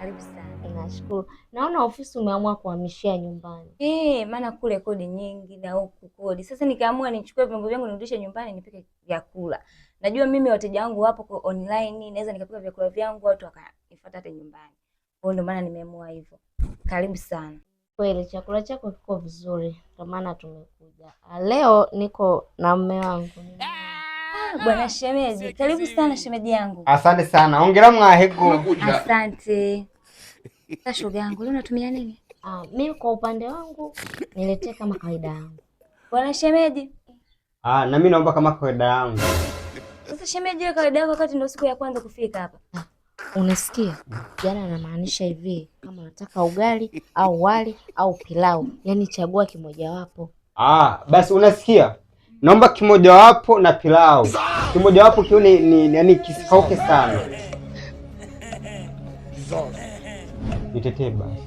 Karibu sana. Nashukuru. Naona ofisi umeamua kuhamishia nyumbani. Maana kule kodi nyingi na huku kodi. Sasa nikaamua nichukue vyombo vyangu nirudishe nyumbani nipike vyakula. Najua mimi wateja wangu wapo kwa online, naweza nikapika vyakula vyangu watu wakanifuata hata nyumbani. Kwa ndio maana nimeamua hivyo. Karibu sana. Kweli chakula chako kiko vizuri, kwa maana tumekuja. Leo niko na mume wangu. Bwana shemeji, karibu sana shemeji yangu. Asante sana. Hongera Mwahego. Asante. Sasa shoga yangu, leo unatumia nini? Mimi kwa upande wangu niletee kama kawaida yangu. Bwana shemeji. Na mimi naomba kama kawaida yangu. Sasa shemeji, ile kawaida yako wakati ndio siku ya kwanza kufika hapa. Unasikia? Yaani anamaanisha hivi, kama unataka ugali au wali au pilau, yaani chagua kimojawapo. Basi unasikia? Naomba kimojawapo na pilau. Kimojawapo kio ni yani kisikauke sana. Nitetee basi.